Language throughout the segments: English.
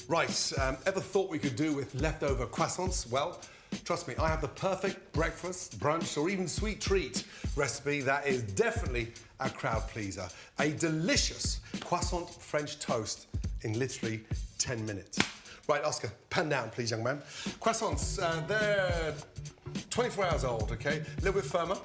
Right, ever thought we could do with leftover croissants? Well, trust me, I have the perfect breakfast, brunch, or even sweet treat recipe that is definitely a crowd pleaser. A delicious croissant French toast in literally 10 minutes. Right, Oscar, pan down, please, young man. Croissants, they're 24 hours old, okay? A little bit firmer.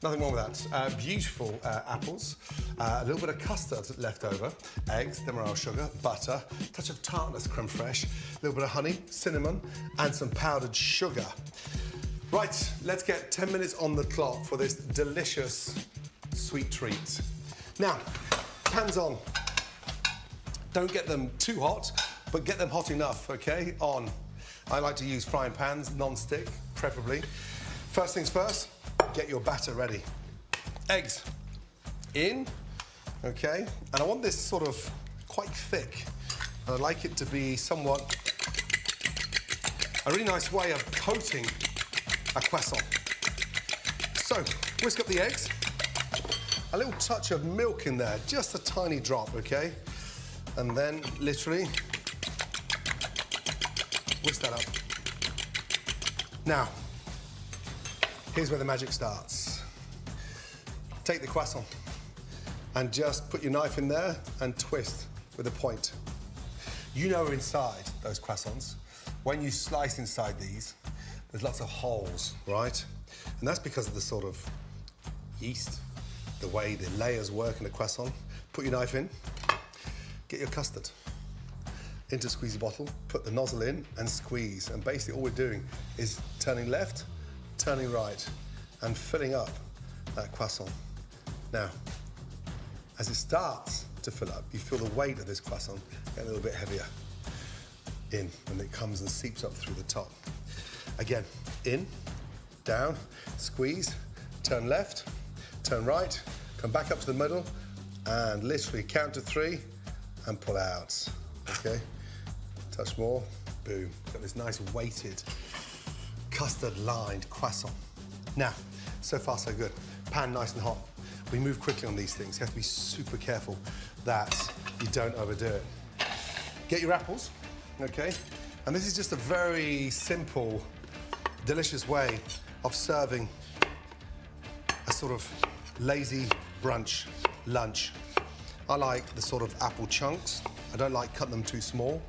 Nothing wrong with that. Beautiful apples, a little bit of custard left over, eggs, demerara sugar, butter, touch of tartness, creme fraiche, a little bit of honey, cinnamon, and some powdered sugar. Right, let's get 10 minutes on the clock for this delicious sweet treat. Now, pans on. Don't get them too hot, but get them hot enough, okay? On. I like to use frying pans, non-stick, preferably. First things first, get your batter ready. Eggs in, okay? And I want this sort of quite thick. And I like it to be somewhat a really nice way of coating a croissant. So, whisk up the eggs. A little touch of milk in there, just a tiny drop, okay? And then literally whisk that up. Now, here's where the magic starts. Take the croissant and just put your knife in there and twist with a point. You know inside those croissants, when you slice inside these, there's lots of holes, right? And that's because of the sort of yeast, the way the layers work in a croissant. Put your knife in, get your custard into a squeezy bottle, put the nozzle in and squeeze. And basically all we're doing is turning left, turning right, and filling up that croissant. Now, as it starts to fill up, you feel the weight of this croissant get a little bit heavier in, and it comes and seeps up through the top. Again, in, down, squeeze, turn left, turn right, come back up to the middle, and literally count to 3 and pull out, okay? Touch more, boom. Got this nice weighted, custard-lined croissant. Now, so far so good. Pan nice and hot. We move quickly on these things. You have to be super careful that you don't overdo it. Get your apples, okay? And this is just a very simple, delicious way of serving a sort of lazy brunch lunch. I like the sort of apple chunks. I don't like cutting them too small.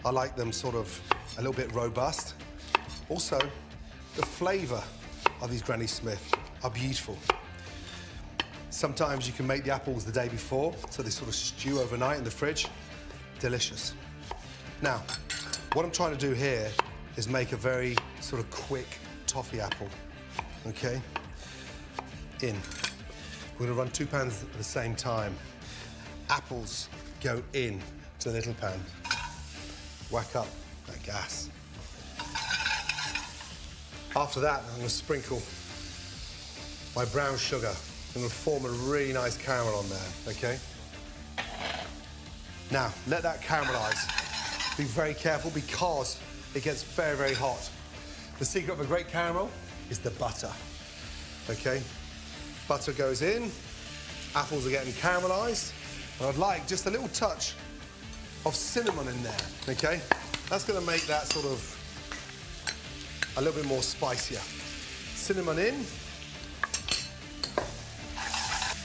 I like them sort of a little bit robust. Also, the flavour of these Granny Smith are beautiful. Sometimes you can make the apples the day before, so they sort of stew overnight in the fridge. Delicious. Now, what I'm trying to do here is make a very sort of quick toffee apple, okay? In. We're gonna run 2 pans at the same time. Apples go in to the little pan. Whack up that gas. After that, I'm gonna sprinkle my brown sugar. I'm gonna form a really nice caramel on there, okay? Now, let that caramelize. Be very careful because it gets very, very hot. The secret of a great caramel is the butter, okay? Butter goes in, apples are getting caramelized, and I'd like just a little touch of cinnamon in there, okay? That's gonna make that sort of a little bit more spicier. Cinnamon in.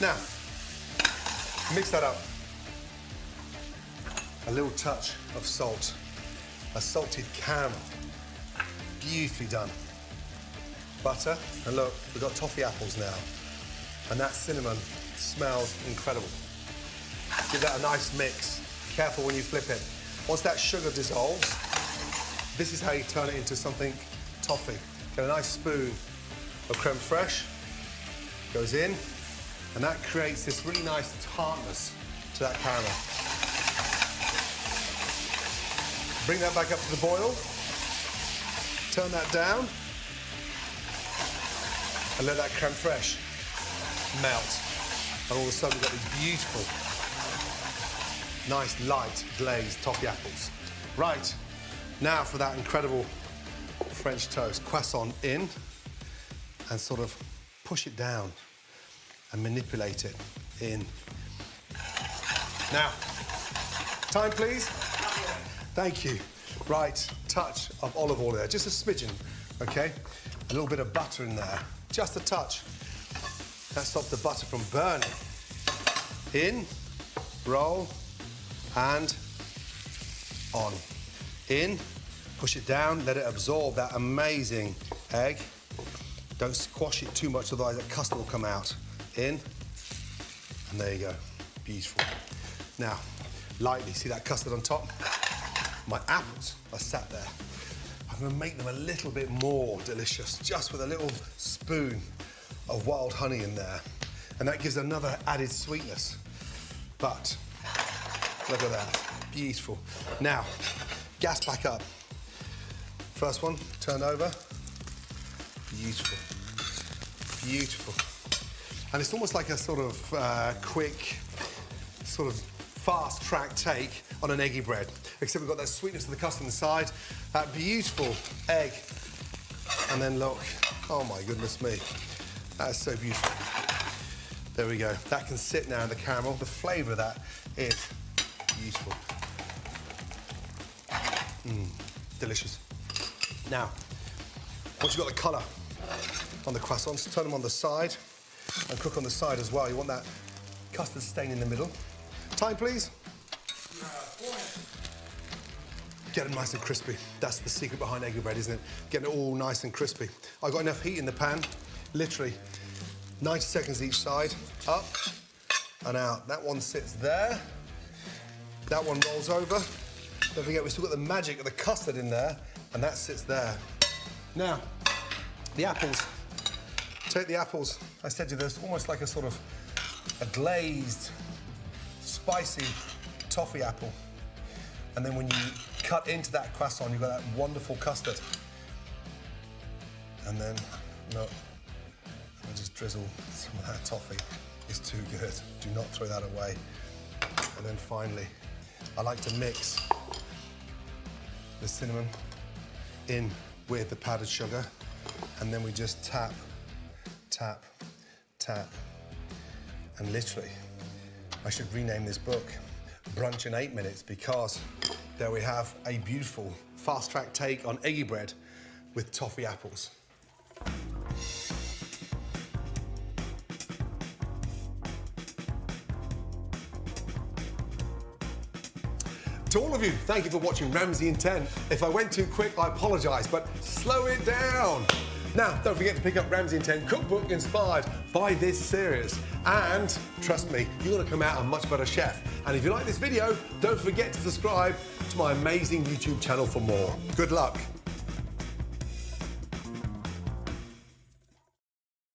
Now, mix that up. A little touch of salt. A salted caramel. Beautifully done. Butter, and look, we've got toffee apples now. And that cinnamon smells incredible. Give that a nice mix. Careful when you flip it. Once that sugar dissolves, this is how you turn it into something toffee. Get a nice spoon of creme fraiche, goes in, and that creates this really nice tartness to that caramel. Bring that back up to the boil, turn that down, and let that creme fraiche melt. And all of a sudden we've got these beautiful, nice light glazed toffee apples. Right, now for that incredible French toast. Croissant in, and sort of push it down and manipulate it in. Now, time please. Thank you. Right, touch of olive oil there, just a smidgen, okay? A little bit of butter in there, just a touch. That stops the butter from burning. In, roll, and on. In, push it down, let it absorb that amazing egg. Don't squash it too much, otherwise the custard will come out. In, and there you go, beautiful. Now, lightly, see that custard on top? My apples are sat there. I'm gonna make them a little bit more delicious, just with a little spoon of wild honey in there. And that gives another added sweetness. But, look at that, beautiful. Now, gas back up. First one, turn over. Beautiful, beautiful. And it's almost like a sort of quick, sort of fast-track take on an eggy bread. Except we've got that sweetness of the custard inside, that beautiful egg. And then look, oh my goodness me. That is so beautiful. There we go. That can sit now in the caramel. The flavour of that is beautiful. Delicious. Now, once you've got the colour on the croissants, turn them on the side and cook on the side as well. You want that custard stain in the middle. Time, please. Get them nice and crispy. That's the secret behind eggy bread, isn't it? Getting it all nice and crispy. I've got enough heat in the pan, literally 90 seconds each side, up and out. That one sits there. That one rolls over. Don't forget, we've still got the magic of the custard in there, and that sits there. Now, the apples. Take the apples. I said to you, there's almost like a sort of a glazed, spicy toffee apple. And then when you cut into that croissant, you've got that wonderful custard. And then, look, I'll just drizzle some of that toffee. It's too good. Do not throw that away. And then finally, I like to mix the cinnamon in with the powdered sugar. And then we just tap, tap, tap. And literally, I should rename this book Brunch in 8 Minutes, because there we have a beautiful fast-track take on eggy bread with toffee apples. To all of you, thank you for watching Ramsay in 10. If I went too quick, I apologise, but slow it down. Now, don't forget to pick up Ramsay in 10 cookbook inspired by this series. And trust me, you're gonna come out a much better chef. And if you like this video, don't forget to subscribe to my amazing YouTube channel for more. Good luck.